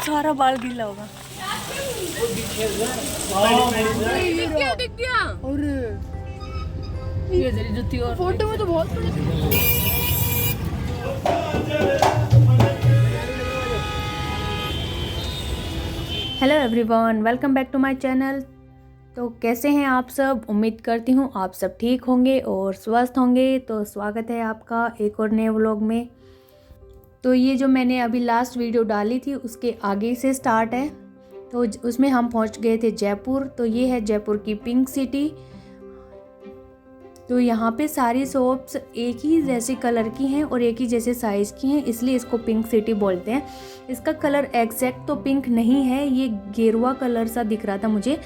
सारा बाल गीला होगा। दिख गया। और ये तेरी जुत्ती और फोटो में तो बहुत hello everyone, welcome back to my channel. तो कैसे हैं आप सब? उम्मीद करती हूँ आप सब ठीक होंगे और स्वस्थ होंगे। तो स्वागत है आपका एक और नए व्लॉग में। तो ये जो मैंने अभी लास्ट वीडियो डाली थी उसके आगे से स्टार्ट है। तो उसमें हम पहुँच गए थे जयपुर। तो ये है जयपुर की पिंक सिटी। तो यहाँ पे सारी शॉप्स एक ही जैसे कलर की हैं और एक ही जैसे साइज़ की हैं, इसलिए इसको पिंक सिटी बोलते हैं। इसका कलर एग्जैक्ट तो पिंक नहीं है, ये गेरुआ कलर सा दिख रहा था मुझे।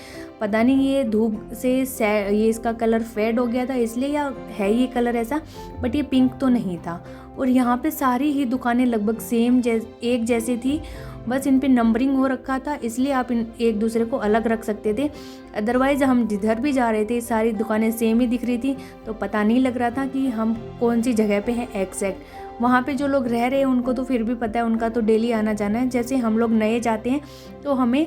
पता नहीं ये धूप से ये इसका कलर फेड हो गया था इसलिए, या है ये कलर ऐसा, बट ये पिंक तो नहीं था। और यहाँ पे सारी ही दुकानें लगभग सेम एक जैसी थी, बस इन पे नंबरिंग हो रखा था, इसलिए आप एक दूसरे को अलग रख सकते थे। अदरवाइज़ हम जिधर भी जा रहे थे सारी दुकानें सेम ही दिख रही थी, तो पता नहीं लग रहा था कि हम कौन सी जगह पे हैं एग्जैक्ट। वहाँ पे जो लोग रह रहे हैं उनको तो फिर भी पता है, उनका तो डेली आना जाना है। जैसे हम लोग नए जाते हैं तो हमें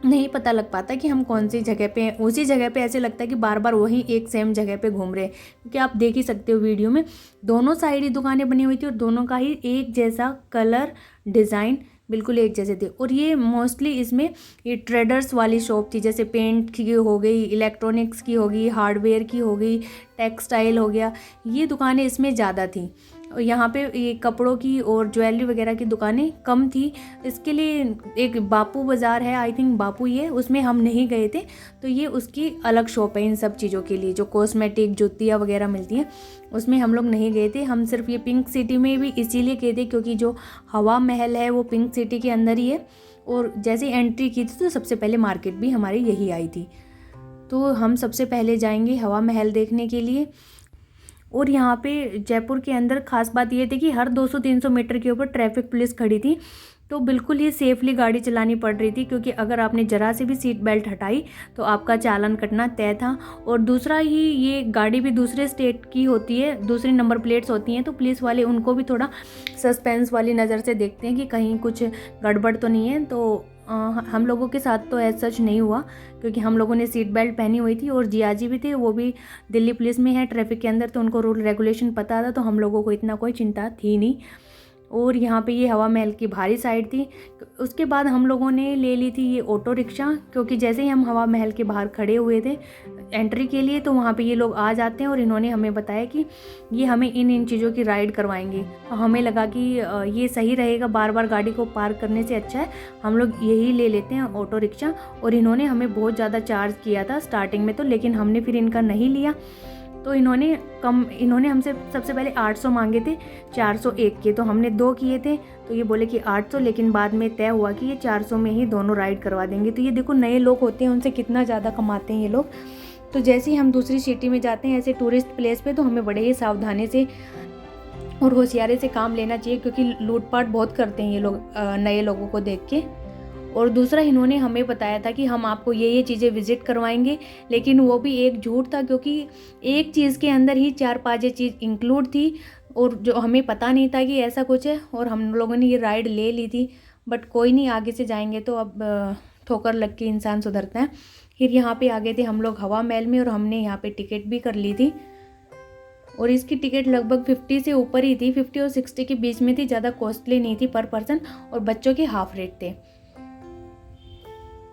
नहीं पता लग पाता कि हम कौन सी जगह पे हैं। उसी जगह पे ऐसे लगता है कि बार बार वही एक सेम जगह पे घूम रहे हैं, क्योंकि आप देख ही सकते हो वीडियो में दोनों साइड ही दुकानें बनी हुई थी और दोनों का ही एक जैसा कलर, डिज़ाइन बिल्कुल एक जैसे थे। और ये मोस्टली इसमें ये ट्रेडर्स वाली शॉप थी, जैसे पेंट की हो गई, इलेक्ट्रॉनिक्स की होगी, हार्डवेयर की होगी, टेक्सटाइल हो गया, ये दुकानें इसमें ज़्यादा थी। यहाँ पे ये कपड़ों की और ज्वेलरी वगैरह की दुकानें कम थी। इसके लिए एक बापू बाज़ार है, आई थिंक बापू, ये उसमें हम नहीं गए थे। तो ये उसकी अलग शॉप है इन सब चीज़ों के लिए, जो कॉस्मेटिक जुतियाँ वगैरह मिलती हैं, उसमें हम लोग नहीं गए थे। हम सिर्फ ये पिंक सिटी में भी इसीलिए गए थे क्योंकि जो हवा महल है वो पिंक सिटी के अंदर ही है। और जैसे एंट्री की थी तो सबसे पहले मार्केट भी हमारी यही आई थी। तो हम सबसे पहले जाएंगे हवा महल देखने के लिए। और यहाँ पे जयपुर के अंदर ख़ास बात ये थी कि हर 200-300 मीटर के ऊपर ट्रैफिक पुलिस खड़ी थी, तो बिल्कुल ही सेफली गाड़ी चलानी पड़ रही थी, क्योंकि अगर आपने ज़रा से भी सीट बेल्ट हटाई तो आपका चालान कटना तय था। और दूसरा ही, ये गाड़ी भी दूसरे स्टेट की होती है, दूसरी नंबर प्लेट्स होती हैं, तो पुलिस वाले उनको भी थोड़ा सस्पेंस वाली नज़र से देखते हैं कि कहीं कुछ गड़बड़ तो नहीं है। तो हम लोगों के साथ तो ऐसा सच नहीं हुआ, क्योंकि हम लोगों ने सीट बेल्ट पहनी हुई थी और जियाजी भी थे, वो भी दिल्ली पुलिस में है ट्रैफिक के अंदर, तो उनको रूल रेगुलेशन पता था, तो हम लोगों को इतना कोई चिंता थी नहीं। और यहाँ पे ये हवा महल की बाहरी साइड थी। उसके बाद हम लोगों ने ले ली थी ये ऑटो रिक्शा, क्योंकि जैसे ही हम हवा महल के बाहर खड़े हुए थे एंट्री के लिए, तो वहाँ पे ये लोग आ जाते हैं और इन्होंने हमें बताया कि ये हमें इन चीज़ों की राइड करवाएंगे। तो हमें लगा कि ये सही रहेगा, बार बार गाड़ी को पार्क करने से अच्छा है हम लोग यही ले लेते हैं ऑटो रिक्शा। और इन्होंने हमें बहुत ज़्यादा चार्ज किया था स्टार्टिंग में तो, लेकिन हमने फिर इनका नहीं लिया। तो इन्होंने हमसे सबसे पहले 800 मांगे थे 401 के, तो हमने 2 किए थे, तो ये बोले कि 800, लेकिन बाद में तय हुआ कि ये 400 में ही दोनों राइड करवा देंगे। तो ये देखो नए लोग होते हैं उनसे कितना ज़्यादा कमाते हैं ये लोग। तो जैसे ही हम दूसरी सिटी में जाते हैं ऐसे टूरिस्ट प्लेस पे, तो हमें बड़े ही सावधानी से और होशियारी से काम लेना चाहिए, क्योंकि लूटपाट बहुत करते हैं ये लोग नए लोगों को देख के। और दूसरा, इन्होंने हमें बताया था कि हम आपको ये चीज़ें विज़िट करवाएंगे, लेकिन वो भी एक झूठ था, क्योंकि एक चीज़ के अंदर ही 4-5 चीज़ इंक्लूड थी, और जो हमें पता नहीं था कि ऐसा कुछ है, और हम लोगों ने ये राइड ले ली थी। बट कोई नहीं, आगे से जाएंगे तो अब ठोकर लग के इंसान सुधरता है। फिर यहाँ पे आ गए थे हम लोग हवा महल में, और हमने यहाँ पे टिकट भी कर ली थी। और इसकी टिकट लगभग 50 से ऊपर ही थी, 50 और 60 के बीच में थी, ज़्यादा कॉस्टली नहीं थी पर पर्सन, और बच्चों के हाफ रेट थे।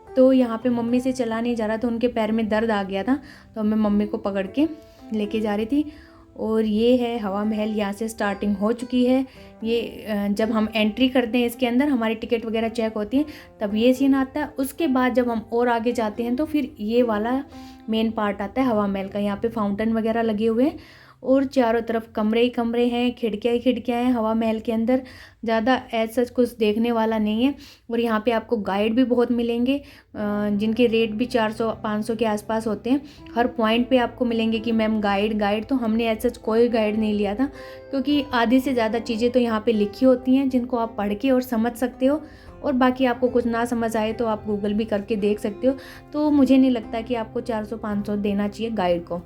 तो यहाँ पे मम्मी से चला नहीं जा रहा था, उनके पैर में दर्द आ गया था, तो मैं मम्मी को पकड़ के लेके जा रही थी। और ये है हवा महल, यहाँ से स्टार्टिंग हो चुकी है। ये जब हम एंट्री करते हैं इसके अंदर, हमारी टिकट वगैरह चेक होती है, तब ये सीन आता है। उसके बाद जब हम और आगे जाते हैं तो फिर ये वाला मेन पार्ट आता है हवा महल का। यहाँ पे फाउंटेन वगैरह लगे हुए हैं और चारों तरफ कमरे ही कमरे हैं, खिड़कियाँ ही खिड़कियाँ हैं। हवा महल के अंदर ज़्यादा ऐसा कुछ देखने वाला नहीं है। और यहाँ पे आपको गाइड भी बहुत मिलेंगे, जिनके रेट भी 400-500 के आसपास होते हैं। हर पॉइंट पे आपको मिलेंगे कि मैम गाइड। तो हमने ऐसा कोई गाइड नहीं लिया था, क्योंकि आधी से ज़्यादा चीज़ें तो यहाँ पे लिखी होती हैं, जिनको आप पढ़ के और समझ सकते हो, और बाकी आपको कुछ ना समझ आए तो आप गूगल भी करके देख सकते हो। तो मुझे नहीं लगता कि आपको 400-500 देना चाहिए गाइड को।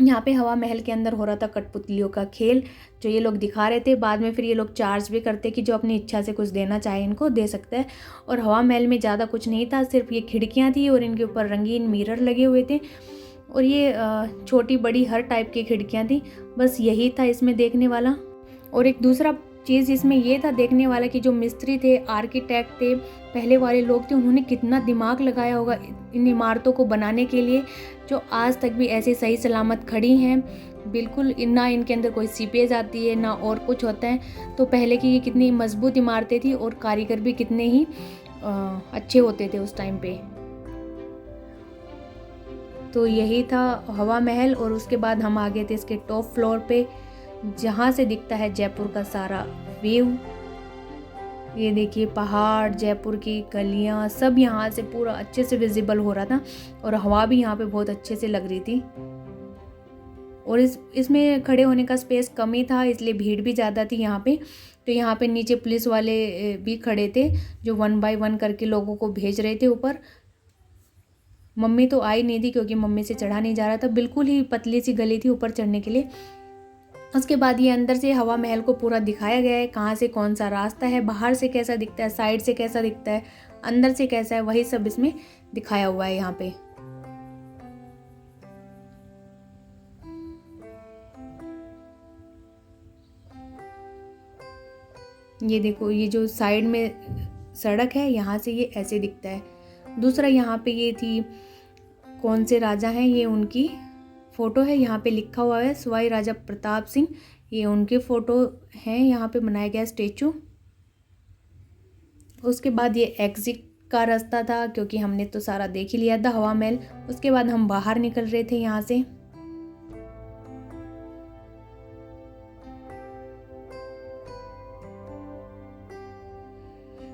यहाँ पे हवा महल के अंदर हो रहा था कठपुतलियों का खेल, जो ये लोग दिखा रहे थे। बाद में फिर ये लोग चार्ज भी करते कि जो अपनी इच्छा से कुछ देना चाहे इनको दे सकता है। और हवा महल में ज़्यादा कुछ नहीं था, सिर्फ ये खिड़कियाँ थी और इनके ऊपर रंगीन मिरर लगे हुए थे। और ये छोटी बड़ी हर टाइप की खिड़कियाँ थी, बस यही था इसमें देखने वाला। और एक दूसरा चीज़ इसमें ये था देखने वाला कि जो मिस्त्री थे, आर्किटेक्ट थे, पहले वाले लोग थे, उन्होंने कितना दिमाग लगाया होगा इन इमारतों को बनाने के लिए, जो आज तक भी ऐसे सही सलामत खड़ी हैं। बिल्कुल ना इनके अंदर कोई सीपेज आती है ना और कुछ होता है। तो पहले की ये कितनी मजबूत इमारतें थी और कारीगर भी कितने ही अच्छे होते थे उस टाइम पे। तो यही था हवा महल। और उसके बाद हम आ गए थे इसके टॉप फ्लोर पे, जहाँ से दिखता है जयपुर का सारा व्यू। ये देखिए पहाड़, जयपुर की गलियाँ, सब यहाँ से पूरा अच्छे से विजिबल हो रहा था। और हवा भी यहाँ पे बहुत अच्छे से लग रही थी। और इसमें खड़े होने का स्पेस कम ही था, इसलिए भीड़ भी ज़्यादा थी यहाँ पे। तो यहाँ पे नीचे पुलिस वाले भी खड़े थे, जो 1 बाय 1 करके लोगों को भेज रहे थे ऊपर। मम्मी तो आई नहीं थी क्योंकि मम्मी से चढ़ा नहीं जा रहा था, बिल्कुल ही पतली सी गली थी ऊपर चढ़ने के लिए। उसके बाद ये अंदर से हवा महल को पूरा दिखाया गया है, कहाँ से कौन सा रास्ता है, बाहर से कैसा दिखता है, साइड से कैसा दिखता है, अंदर से कैसा है, वही सब इसमें दिखाया हुआ है यहाँ पे। ये देखो, ये जो साइड में सड़क है यहाँ से ये ऐसे दिखता है। दूसरा यहाँ पे ये थी कौन से राजा हैं, ये उनकी फ़ोटो है, यहाँ पे लिखा हुआ है सवाई राजा प्रताप सिंह, ये उनके फ़ोटो हैं, यहाँ पे बनाया गया स्टेचू। उसके बाद ये एग्जिट का रास्ता था, क्योंकि हमने तो सारा देख ही लिया था हवा महल। उसके बाद हम बाहर निकल रहे थे यहाँ से।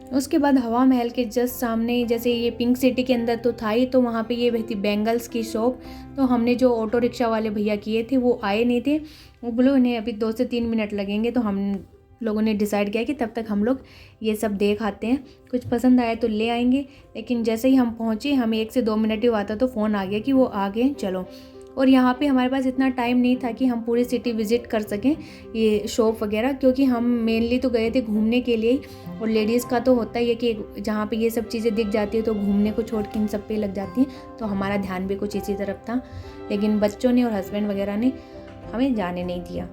उसके बाद हवा महल के जस्ट सामने, जैसे ये पिंक सिटी के अंदर तो था ही, तो वहाँ पे ये थी बैंगल्स की शॉप। तो हमने जो ऑटो रिक्शा वाले भैया किए थे वो आए नहीं थे, वो बोले उन्हें अभी 2 से 3 मिनट लगेंगे। तो हम लोगों ने डिसाइड किया कि तब तक हम लोग ये सब देख आते हैं, कुछ पसंद आया तो ले आएंगे। लेकिन जैसे ही हम पहुँचे, हमें 1 से 2 मिनट ही हुआ था तो फ़ोन आ गया कि वो आ गए, चलो। और यहाँ पे हमारे पास इतना टाइम नहीं था कि हम पूरी सिटी विज़िट कर सकें, ये शॉप वगैरह, क्योंकि हम मेनली तो गए थे घूमने के लिए। और लेडीज़ का तो होता ही है कि जहाँ पे ये सब चीज़ें दिख जाती है तो घूमने को छोड़ के इन सब पे लग जाती हैं। तो हमारा ध्यान भी कुछ इसी तरफ था, लेकिन बच्चों ने और हस्बैंड वगैरह ने हमें जाने नहीं दिया।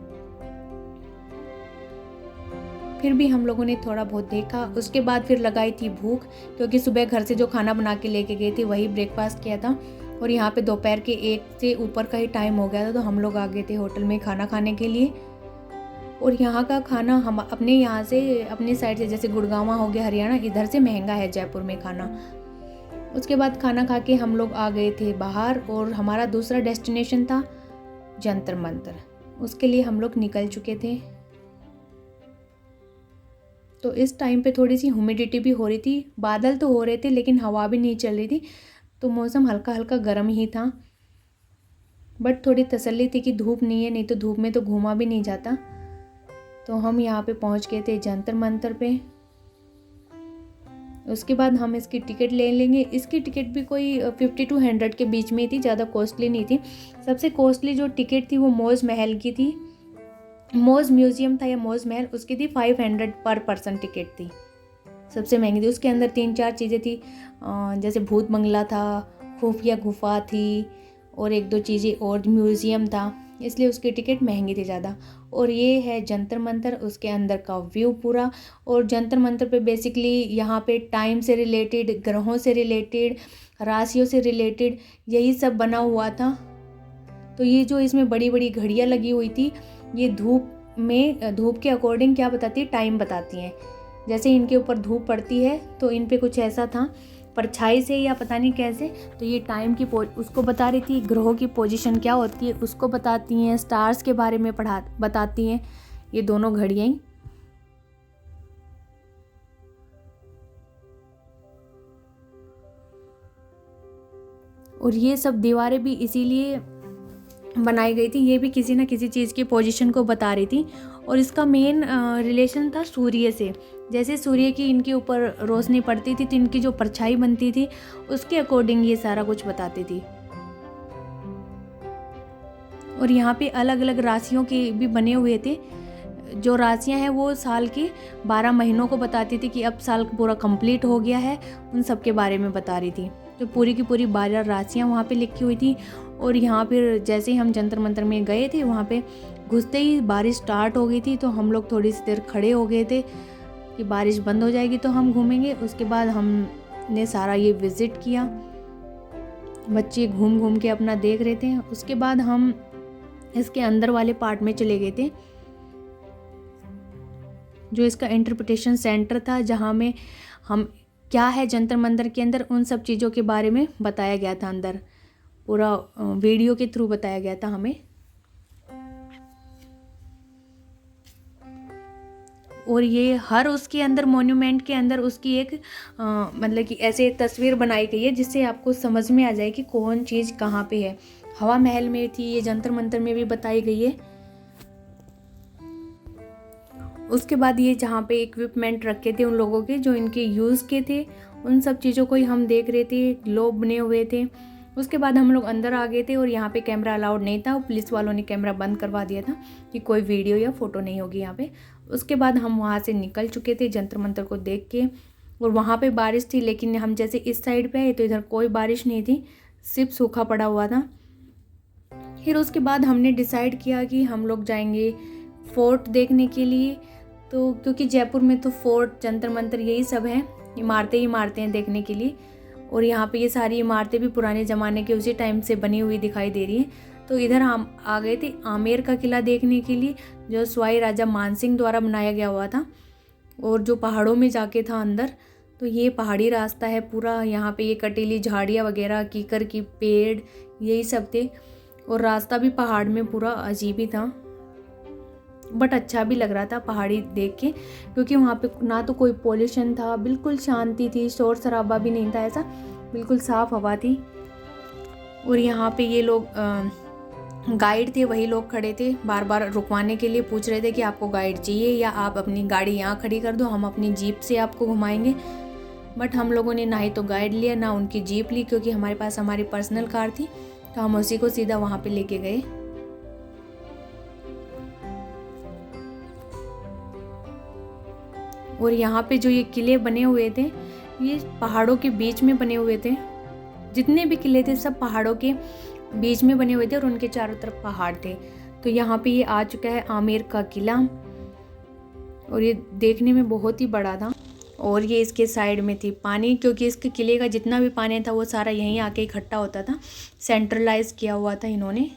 फिर भी हम लोगों ने थोड़ा बहुत देखा। उसके बाद फिर लगाई थी भूख, क्योंकि सुबह घर से जो खाना बना के लेके गए थे वही ब्रेकफास्ट किया था। और यहाँ पे दोपहर के 1 से ऊपर का ही टाइम हो गया था, तो हम लोग आ गए थे होटल में खाना खाने के लिए। और यहाँ का खाना हम अपने यहाँ से, अपनी साइड से, जैसे गुड़गांव हो गया हरियाणा, इधर से महंगा है जयपुर में खाना। उसके बाद खाना खा के हम लोग आ गए थे बाहर, और हमारा दूसरा डेस्टिनेशन था जंतर मंतर। उसके लिए हम लोग निकल चुके थे। तो इस टाइम पे थोड़ी सी ह्यूमिडिटी भी हो रही थी, बादल तो हो रहे थे लेकिन हवा भी नहीं चल रही थी, तो मौसम हल्का हल्का गर्म ही था। बट थोड़ी तसल्ली थी कि धूप नहीं है, नहीं तो धूप में तो घूमा भी नहीं जाता। तो हम यहाँ पे पहुँच गए थे जंतर मंतर पे। उसके बाद हम इसकी टिकट ले लेंगे। इसकी टिकट भी कोई 50 to 100 के बीच में ही थी, ज़्यादा कॉस्टली नहीं थी। सबसे कॉस्टली जो टिकट थी वो मौज महल की थी, मौज म्यूजियम था या मौज महल, उसकी थी 500 पर पर्सन टिकट थी, सबसे महंगी थी। उसके अंदर 3-4 चीज़ें थी, जैसे भूत बंगला था, खुफिया गुफा थी, और 1-2 चीज़ें और, म्यूज़ियम था, इसलिए उसकी टिकट महंगी थी ज़्यादा। और ये है जंतर मंतर, उसके अंदर का व्यू पूरा। और जंतर मंतर पे बेसिकली यहाँ पे टाइम से रिलेटेड, ग्रहों से रिलेटेड, राशियों से रिलेटेड यही सब बना हुआ था। तो ये जो इसमें बड़ी बड़ी घड़ियाँ लगी हुई थी, ये धूप के अकॉर्डिंग क्या बताती है, टाइम बताती हैं। जैसे इनके ऊपर धूप पड़ती है तो इन पे कुछ ऐसा था, परछाई से या पता नहीं कैसे, तो ये टाइम की उसको बता रही थी। ग्रहों की पोजीशन क्या होती है उसको बताती हैं, स्टार्स के बारे में बताती हैं ये दोनों घड़ियाँ ही। और ये सब दीवारें भी इसीलिए बनाई गई थी, ये भी किसी ना किसी चीज़ की पोजीशन को बता रही थी। और इसका मेन रिलेशन था सूर्य से। जैसे सूर्य की इनके ऊपर रोशनी पड़ती थी तो इनकी जो परछाई बनती थी उसके अकॉर्डिंग ये सारा कुछ बताती थी। और यहाँ पे अलग अलग राशियों के भी बने हुए थे। जो राशियाँ हैं वो साल के 12 महीनों को बताती थी कि अब साल पूरा कंप्लीट हो गया है, उन सब के बारे में बता रही थी। तो पूरी की पूरी 12 राशियाँ वहाँ पे लिखी हुई थी। और यहाँ फिर जैसे ही हम जंतर मंतर में गए थे, वहाँ पे घुसते ही बारिश स्टार्ट हो गई थी। तो हम लोग थोड़ी सी देर खड़े हो गए थे कि बारिश बंद हो जाएगी तो हम घूमेंगे। उसके बाद हमने सारा ये विज़िट किया, बच्चे घूम घूम के अपना देख रहे थे। उसके बाद हम इसके अंदर वाले पार्ट में चले गए थे, जो इसका इंटरप्रिटेशन सेंटर था, जहाँ में हम क्या है जंतर मंतर के अंदर उन सब चीज़ों के बारे में बताया गया था। अंदर पूरा वीडियो के थ्रू बताया गया था हमें। और ये हर उसके अंदर मोन्यूमेंट के अंदर उसकी एक मतलब कि ऐसे तस्वीर बनाई गई है जिससे आपको समझ में आ जाए कि कौन चीज़ कहाँ पे है। हवा महल में थी, ये जंतर मंतर में भी बताई गई है। उसके बाद ये जहाँ पे इक्विपमेंट रखे थे उन लोगों के जो इनके यूज़ के थे, उन सब चीज़ों को ही हम देख रहे थे। ग्लोब बने हुए थे। उसके बाद हम लोग अंदर आ गए थे और यहाँ पे कैमरा अलाउड नहीं था। पुलिस वालों ने कैमरा बंद करवा दिया था कि कोई वीडियो या फ़ोटो नहीं होगी यहाँ पे। उसके बाद हम वहाँ से निकल चुके थे जंतर मंतर को देख के। और वहाँ पे बारिश थी, लेकिन हम जैसे इस साइड पे आए तो इधर कोई बारिश नहीं थी, सिर्फ सूखा पड़ा हुआ था। फिर उसके बाद हमने डिसाइड किया कि हम लोग जाएंगे फोर्ट देखने के लिए। तो क्योंकि जयपुर में तो फोर्ट, जंतर मंतर यही सब हैं, इमारतें ही इमारतें हैं देखने के लिए। और यहाँ पे ये सारी इमारतें भी पुराने ज़माने के उसी टाइम से बनी हुई दिखाई दे रही हैं। तो इधर हम आ गए थे आमेर का किला देखने के लिए, जो सवाई राजा मानसिंह द्वारा बनाया गया हुआ था और जो पहाड़ों में जाके था अंदर। तो ये पहाड़ी रास्ता है पूरा, यहाँ पे ये कटीली झाड़ियाँ वगैरह, कीकर की पेड़, यही सब थे। और रास्ता भी पहाड़ में पूरा अजीब ही था, बट अच्छा भी लग रहा था पहाड़ी देख के, क्योंकि वहाँ पे ना तो कोई पोल्यूशन था, बिल्कुल शांति थी, शोर शराबा भी नहीं था, ऐसा बिल्कुल साफ़ हवा थी। और यहाँ पे ये लोग गाइड थे, वही लोग खड़े थे, बार बार रुकवाने के लिए पूछ रहे थे कि आपको गाइड चाहिए या आप अपनी गाड़ी यहाँ खड़ी कर दो, हम अपनी जीप से आपको घुमाएंगे। बट हम लोगों ने ना ही तो गाइड लिया ना उनकी जीप ली, क्योंकि हमारे पास हमारी पर्सनल कार थी। तो हम उसी को सीधा वहाँ पे लेके गए। और यहाँ पे जो ये किले बने हुए थे, ये पहाड़ों के बीच में बने हुए थे। जितने भी किले थे सब पहाड़ों के बीच में बने हुए थे और उनके चारों तरफ पहाड़ थे। तो यहाँ पे ये आ चुका है आमेर का किला, और ये देखने में बहुत ही बड़ा था। और ये इसके साइड में थी पानी, क्योंकि इसके किले का जितना भी पानी था वो सारा यहीं आके इकट्ठा होता था, सेंट्रलाइज किया हुआ था इन्होंने।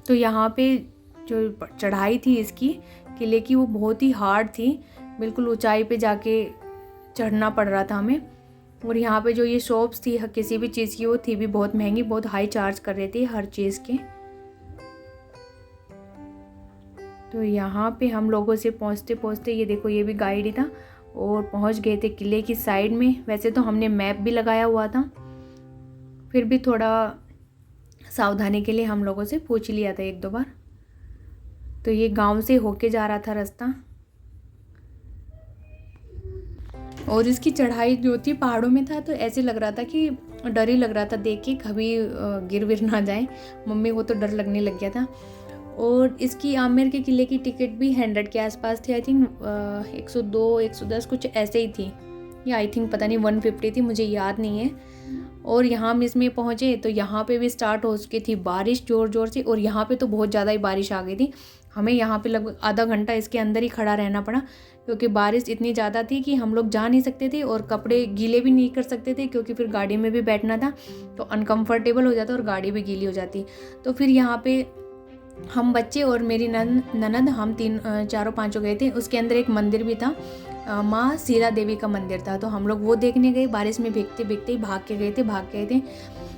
तो यहाँ पे जो चढ़ाई थी इसकी किले की, वो बहुत ही हार्ड थी, बिल्कुल ऊंचाई पे जाके चढ़ना पड़ रहा था हमें। और यहाँ पे जो ये शॉप्स थी किसी भी चीज़ की, वो थी भी बहुत महंगी, बहुत हाई चार्ज कर रहे थे हर चीज़ के। तो यहाँ पे हम लोगों से पहुँचते पहुँचते ये देखो, ये भी गाइड ही था, और पहुँच गए थे किले की साइड में। वैसे तो हमने मैप भी लगाया हुआ था, फिर भी थोड़ा सावधानी के लिए हम लोगों से पूछ लिया था एक दो बार। तो ये गांव से होके जा रहा था रास्ता, और इसकी चढ़ाई जो थी पहाड़ों में था, तो ऐसे लग रहा था कि डर ही लग रहा था देख के, कभी गिर विर ना जाए। मम्मी को तो डर लगने लग गया था। और इसकी आमेर के किले की टिकट भी 100 के आसपास थी, आई थिंक 102 110 कुछ ऐसे ही थी, या आई थिंक पता नहीं 150 थी, मुझे याद नहीं है। और यहाँ हम इसमें पहुँचे तो यहाँ पे भी स्टार्ट हो चुकी थी बारिश ज़ोर ज़ोर से, और यहाँ पे तो बहुत ज़्यादा ही बारिश आ गई थी। हमें यहाँ पे लगभग आधा घंटा इसके अंदर ही खड़ा रहना पड़ा, क्योंकि बारिश इतनी ज़्यादा थी कि हम लोग जा नहीं सकते थे और कपड़े गीले भी नहीं कर सकते थे, क्योंकि फिर गाड़ी में भी बैठना था तो अनकम्फर्टेबल हो जाता और गाड़ी भी गीली हो जाती। तो फिर यहाँ पे हम बच्चे और मेरी ननद हम चारों पाँचों गए थे। उसके अंदर एक मंदिर भी था, माँ सीरा देवी का मंदिर था, तो हम लोग वो देखने गए। बारिश में भीगते भीगते ही भाग के गए थे।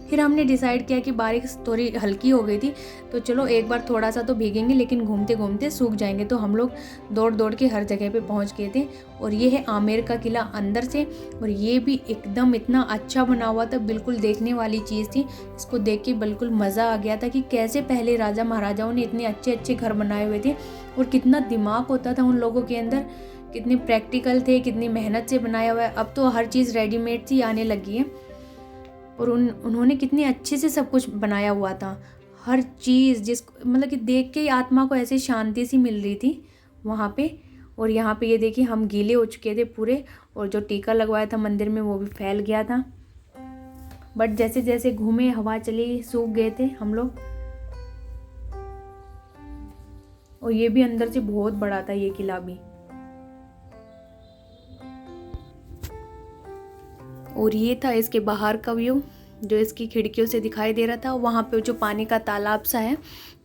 फिर हमने डिसाइड किया कि बारिश थोड़ी हल्की हो गई थी, तो चलो एक बार थोड़ा सा तो भीगेंगे, लेकिन घूमते घूमते सूख जाएंगे। तो हम लोग दौड़ दौड़ के हर जगह पे पहुंच गए थे। और ये है आमेर का किला अंदर से, और ये भी एकदम इतना अच्छा बना हुआ था, बिल्कुल देखने वाली चीज़ थी। इसको देख के बिल्कुल मज़ा आ गया था कि कैसे पहले राजा महाराजाओं ने इतने अच्छे अच्छे घर बनाए हुए थे, और कितना दिमाग होता था उन लोगों के अंदर कितने प्रैक्टिकल थे, कितनी मेहनत से बनाया हुआ है। अब तो हर चीज़ रेडीमेड सी आने लगी है और उन्होंने कितनी अच्छे से सब कुछ बनाया हुआ था। हर चीज़ जिसको मतलब कि देख के ही आत्मा को ऐसी शांति सी मिल रही थी वहाँ पे। और यहाँ पे ये देखिए हम गीले हो चुके थे पूरे, और जो टीका लगवाया था मंदिर में वो भी फैल गया था। बट जैसे जैसे घूमे, हवा चली, सूख गए थे हम लोग। और ये भी अंदर से बहुत बड़ा था ये किला भी। और ये था इसके बाहर का व्यू जो इसकी खिड़कियों से दिखाई दे रहा था। वहाँ पे जो पानी का तालाब सा है,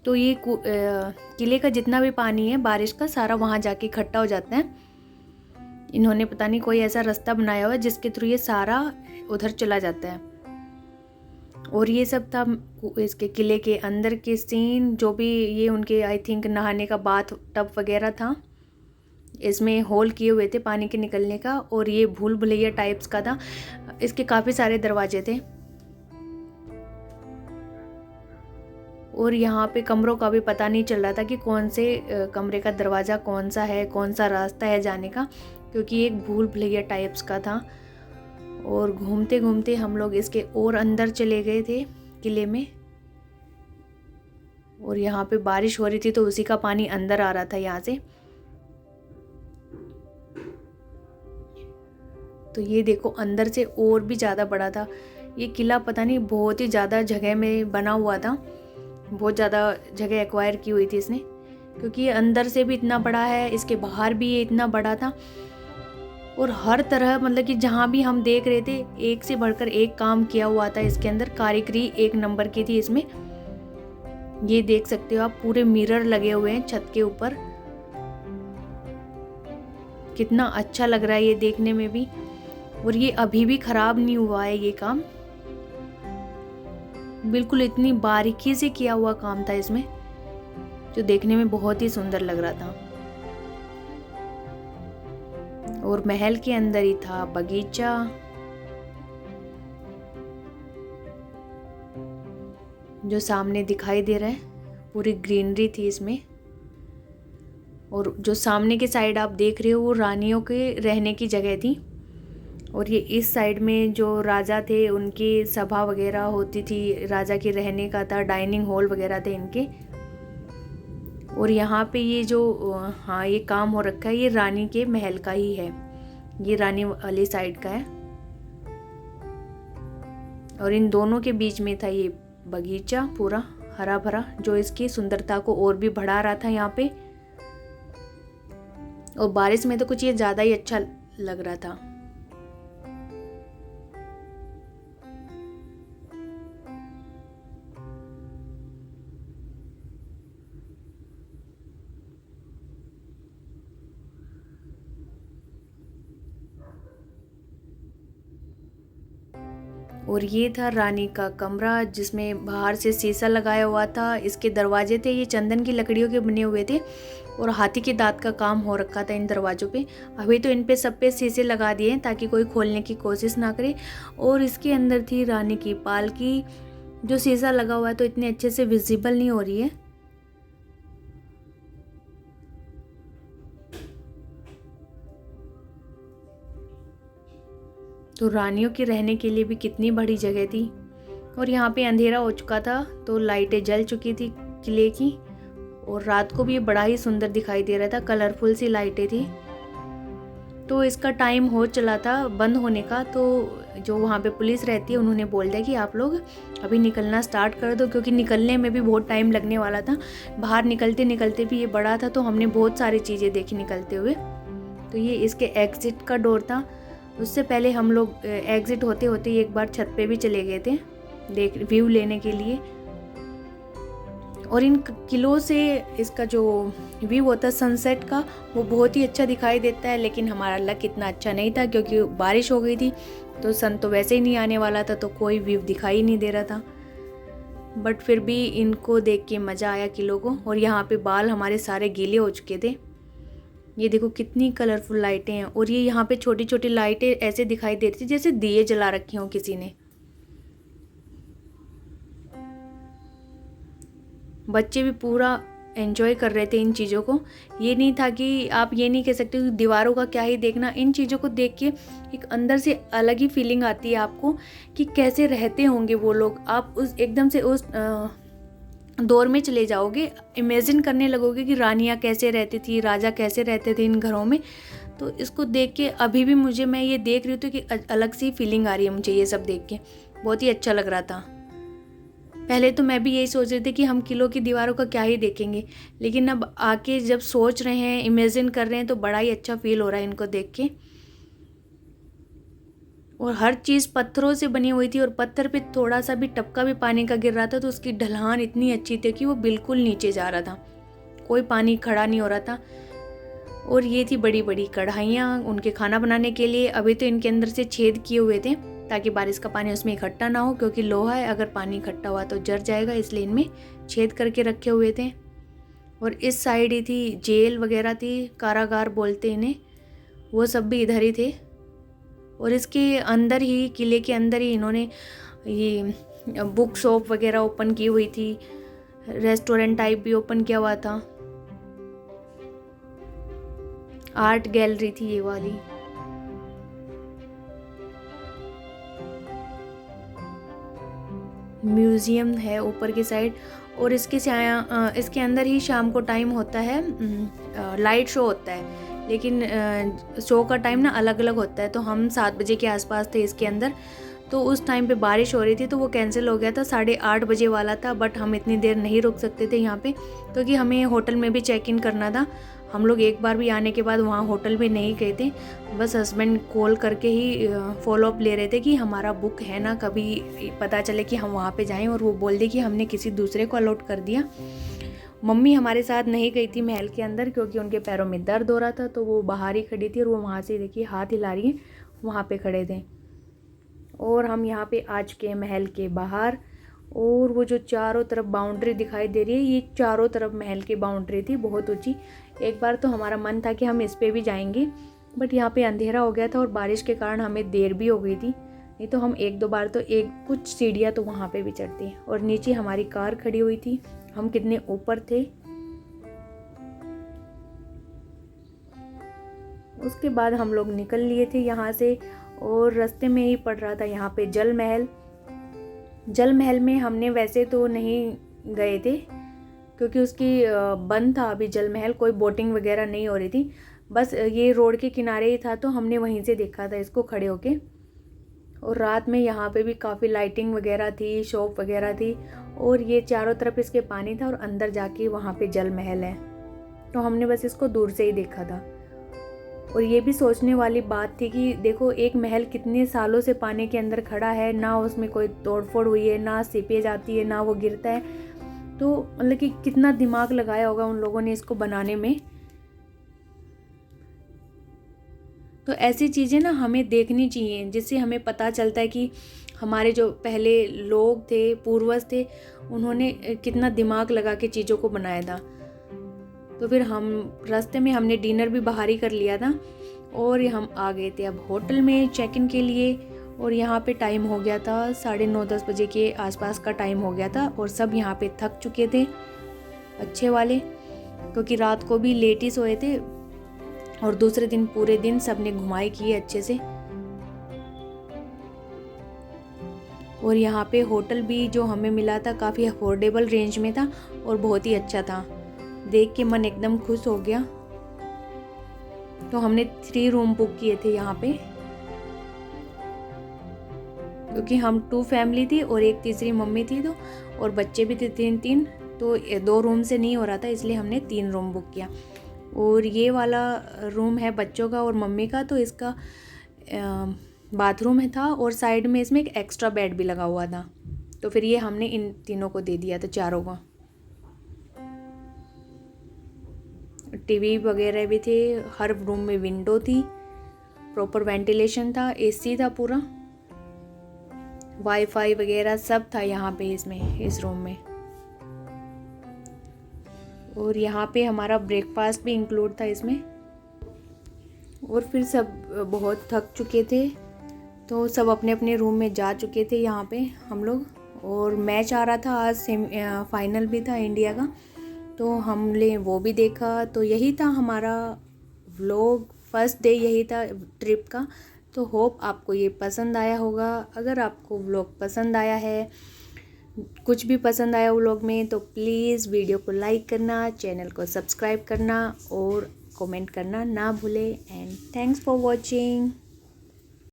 तो ये किले का जितना भी पानी है बारिश का सारा वहाँ जाके इकट्ठा हो जाता है। इन्होंने पता नहीं कोई ऐसा रास्ता बनाया हुआ है जिसके थ्रू ये सारा उधर चला जाता है। और ये सब था इसके किले के अंदर के सीन, जो भी ये उनके आई थिंक नहाने का बाथ टब वगैरह था। इसमें होल किए हुए थे पानी के निकलने का, और ये भूल भुलैया टाइप्स का था। इसके काफ़ी सारे दरवाजे थे। और यहाँ पे कमरों का भी पता नहीं चल रहा था कि कौन से कमरे का दरवाज़ा कौन सा है, कौन सा रास्ता है जाने का, क्योंकि एक भूल भुलैया टाइप्स का था। और घूमते घूमते हम लोग इसके और अंदर चले गए थे किले में। और यहाँ पे बारिश हो रही थी तो उसी का पानी अंदर आ रहा था यहाँ से। तो ये देखो अंदर से और भी ज़्यादा बड़ा था ये किला। पता नहीं बहुत ही ज़्यादा जगह में बना हुआ था, बहुत ज़्यादा जगह एक्वायर की हुई थी इसने, क्योंकि ये अंदर से भी इतना बड़ा है, इसके बाहर भी ये इतना बड़ा था। और हर तरह मतलब कि जहाँ भी हम देख रहे थे एक से बढ़कर एक काम किया हुआ था इसके अंदर। कारीगरी एक नंबर की थी इसमें। ये देख सकते हो आप, पूरे मिरर लगे हुए हैं छत के ऊपर। कितना अच्छा लग रहा है ये देखने में भी। और ये अभी भी खराब नहीं हुआ है ये काम, बिल्कुल इतनी बारीकी से किया हुआ काम था इसमें, जो देखने में बहुत ही सुंदर लग रहा था। और महल के अंदर ही था बगीचा। जो सामने दिखाई दे रहा है, पूरी ग्रीनरी थी इसमें। और जो सामने के साइड आप देख रहे हो वो रानियों के रहने की जगह थी। और ये इस साइड में जो राजा थे उनकी सभा वगैरह होती थी, राजा के रहने का था, डाइनिंग हॉल वगैरह थे इनके। और यहाँ पे ये जो हाँ ये काम हो रखा है ये रानी के महल का ही है, ये रानी वाली साइड का है। और इन दोनों के बीच में था ये बगीचा पूरा हरा भरा, जो इसकी सुंदरता को और भी बढ़ा रहा था यहाँ पे। और बारिश में तो कुछ ये ज़्यादा ही अच्छा लग रहा था। और ये था रानी का कमरा, जिसमें बाहर से शीशा लगाया हुआ था। इसके दरवाजे थे ये चंदन की लकड़ियों के बने हुए थे, और हाथी के दांत का काम हो रखा था इन दरवाजों पे। अभी तो इन पे सब पे शीशे लगा दिए ताकि कोई खोलने की कोशिश ना करे। और इसके अंदर थी रानी की पालकी, जो शीशा लगा हुआ है तो इतने अच्छे से विजिबल नहीं हो रही है। तो रानियों के रहने के लिए भी कितनी बड़ी जगह थी। और यहाँ पे अंधेरा हो चुका था तो लाइटें जल चुकी थी किले की, और रात को भी बड़ा ही सुंदर दिखाई दे रहा था, कलरफुल सी लाइटें थी। तो इसका टाइम हो चला था बंद होने का, तो जो वहाँ पे पुलिस रहती है उन्होंने बोल दिया कि आप लोग अभी निकलना स्टार्ट कर दो, क्योंकि निकलने में भी बहुत टाइम लगने वाला था। बाहर निकलते निकलते भी ये बड़ा था तो हमने बहुत सारी चीज़ें देखी निकलते हुए। तो ये इसके एग्ज़िट का डोर था। उससे पहले हम लोग एग्ज़िट होते होते एक बार छत पे भी चले गए थे देख व्यू लेने के लिए। और इन किलों से इसका जो व्यू होता है सनसेट का वो बहुत ही अच्छा दिखाई देता है, लेकिन हमारा लक इतना अच्छा नहीं था क्योंकि बारिश हो गई थी, तो सन तो वैसे ही नहीं आने वाला था, तो कोई व्यू दिखाई नहीं दे रहा था। बट फिर भी इनको देख के मज़ा आया किलों को। और यहाँ पे बाल हमारे सारे गीले हो चुके थे। ये देखो कितनी कलरफुल लाइटें हैं, और ये यहाँ पे छोटी छोटी लाइटें ऐसे दिखाई दे रही थी जैसे दिए जला रखे हों किसी ने। बच्चे भी पूरा एंजॉय कर रहे थे इन चीज़ों को। ये नहीं था कि आप ये नहीं कह सकते कि दीवारों का क्या ही देखना, इन चीज़ों को देख के एक अंदर से अलग ही फीलिंग आती है आपको कि कैसे रहते होंगे वो लोग। आप उस एकदम से उस दौर में चले जाओगे, इमेजिन करने लगोगे कि रानियाँ कैसे रहती थी, राजा कैसे रहते थे इन घरों में। तो इसको देख के अभी भी मैं ये देख रही हूँ कि अलग सी फीलिंग आ रही है मुझे ये सब देख के। बहुत ही अच्छा लग रहा था। पहले तो मैं भी यही सोच रही थी कि हम किलों की दीवारों का क्या ही देखेंगे, लेकिन अब आके जब सोच रहे हैं, इमेजिन कर रहे हैं, तो बड़ा ही अच्छा फील हो रहा है इनको देख के। और हर चीज़ पत्थरों से बनी हुई थी और पत्थर पे थोड़ा सा भी टपका भी पानी का गिर रहा था तो उसकी ढलान इतनी अच्छी थी कि वो बिल्कुल नीचे जा रहा था, कोई पानी खड़ा नहीं हो रहा था। और ये थी बड़ी बड़ी कढ़ाइयाँ उनके खाना बनाने के लिए। अभी तो इनके अंदर से छेद किए हुए थे ताकि बारिश का पानी उसमें इकट्ठा ना हो, क्योंकि लोहा है, अगर पानी इकट्ठा हुआ तो जर जाएगा, इसलिए इनमें छेद करके रखे हुए थे। और इस साइड ही थी जेल वगैरह थी, कारागार बोलते इन्हें, वो सब भी इधर ही थे। और इसके अंदर ही, किले के अंदर ही इन्होंने ये बुक शॉप वगैरह ओपन की हुई थी, रेस्टोरेंट टाइप भी ओपन किया हुआ था, आर्ट गैलरी थी ये वाली। म्यूजियम है ऊपर की साइड। और इसके अंदर ही शाम को टाइम होता है, लाइट शो होता है, लेकिन शो का टाइम ना अलग अलग होता है। तो हम 7 बजे के आसपास थे इसके अंदर, तो उस टाइम पे बारिश हो रही थी तो वो कैंसिल हो गया था। 8:30 बजे वाला था, बट हम इतनी देर नहीं रुक सकते थे यहाँ पे, क्योंकि हमें होटल में भी चेक इन करना था। हम लोग एक बार भी आने के बाद वहाँ होटल में नहीं गए थे, बस हस्बैंड कॉल करके ही फॉलो अप ले रहे थे कि हमारा बुक है ना, कभी पता चले कि हम वहाँ पे जाएं और वो बोल दे कि हमने किसी दूसरे को अलॉट कर दिया। मम्मी हमारे साथ नहीं गई थी महल के अंदर, क्योंकि उनके पैरों में दर्द हो रहा था, तो वो बाहर ही खड़ी थी और वो वहाँ से देखिए हाथ हिला रही है, वहाँ पे खड़े थे। और हम यहाँ पे आ चुके हैं महल के बाहर। और वो जो चारों तरफ बाउंड्री दिखाई दे रही है, ये चारों तरफ महल की बाउंड्री थी, बहुत ऊंची। एक बार तो हमारा मन था कि हम इस पे भी जाएंगे, बट यहाँ पे अंधेरा हो गया था और बारिश के कारण हमें देर भी हो गई थी, नहीं तो हम 1-2 बार तो कुछ सीढ़ियाँ तो वहाँ पे भी चढ़ती। और नीचे हमारी कार खड़ी हुई थी, हम कितने ऊपर थे। उसके बाद हम लोग निकल लिए थे यहाँ से, और रास्ते में ही पड़ रहा था यहाँ पे जल महल। जल महल में हमने वैसे तो नहीं गए थे, क्योंकि उसकी बंद था अभी जल महल, कोई बोटिंग वगैरह नहीं हो रही थी, बस ये रोड के किनारे ही था, तो हमने वहीं से देखा था इसको खड़े होके। और रात में यहाँ पे भी काफ़ी लाइटिंग वगैरह थी, शॉप वगैरह थी, और ये चारों तरफ इसके पानी था और अंदर जाके वहाँ पे जल महल है, तो हमने बस इसको दूर से ही देखा था। और ये भी सोचने वाली बात थी कि देखो एक महल कितने सालों से पानी के अंदर खड़ा है, ना उसमें कोई तोड़फोड़ हुई है, ना सीपेज आती है, ना वो गिरता है, तो मतलब कि कितना दिमाग लगाया होगा उन लोगों ने इसको बनाने में। तो ऐसी चीज़ें ना हमें देखनी चाहिए, जिससे हमें पता चलता है कि हमारे जो पहले लोग थे, पूर्वज थे, उन्होंने कितना दिमाग लगा के चीज़ों को बनाया था। तो फिर हम रास्ते में हमने डिनर भी बाहर ही कर लिया था, और हम आ गए थे अब होटल में चेक इन के लिए। और यहाँ पे टाइम हो गया था 9:30-10 बजे के आसपास का टाइम हो गया था, और सब यहाँ पे थक चुके थे अच्छे वाले, क्योंकि रात को भी लेट ही सोए थे, और दूसरे दिन पूरे दिन सब ने घुमाई की अच्छे से। और यहाँ पे होटल भी जो हमें मिला था काफ़ी अफोर्डेबल रेंज में था और बहुत ही अच्छा था, देख के मन एकदम खुश हो गया। तो हमने 3 रूम बुक किए थे यहाँ पे, क्योंकि हम 2 फैमिली थी और एक तीसरी मम्मी थी, तो और बच्चे भी थे 3-3, तो 2 रूम से नहीं हो रहा था, इसलिए हमने 3 रूम बुक किया। और ये वाला रूम है बच्चों का और मम्मी का, तो इसका बाथरूम है था, और साइड में इसमें एक एक्स्ट्रा बेड भी लगा हुआ था, तो फिर ये हमने इन तीनों को दे दिया था, चारों को। टीवी वगैरह भी थे, हर रूम में विंडो थी, प्रॉपर वेंटिलेशन था, एसी था पूरा, वाईफाई वगैरह सब था यहाँ पे इसमें, इस रूम में। और यहाँ पे हमारा ब्रेकफास्ट भी इंक्लूड था इसमें। और फिर सब बहुत थक चुके थे, तो सब अपने अपने रूम में जा चुके थे यहाँ पे हम लोग। और मैच आ रहा था आज, फाइनल भी था इंडिया का, तो हमने वो भी देखा। तो यही था हमारा व्लॉग, फर्स्ट डे यही था ट्रिप का। तो होप आपको ये पसंद आया होगा। अगर आपको व्लॉग पसंद आया है, कुछ भी पसंद आया व्लॉग में, तो प्लीज़ वीडियो को लाइक करना, चैनल को सब्सक्राइब करना और कमेंट करना ना भूलें। And thanks for watching.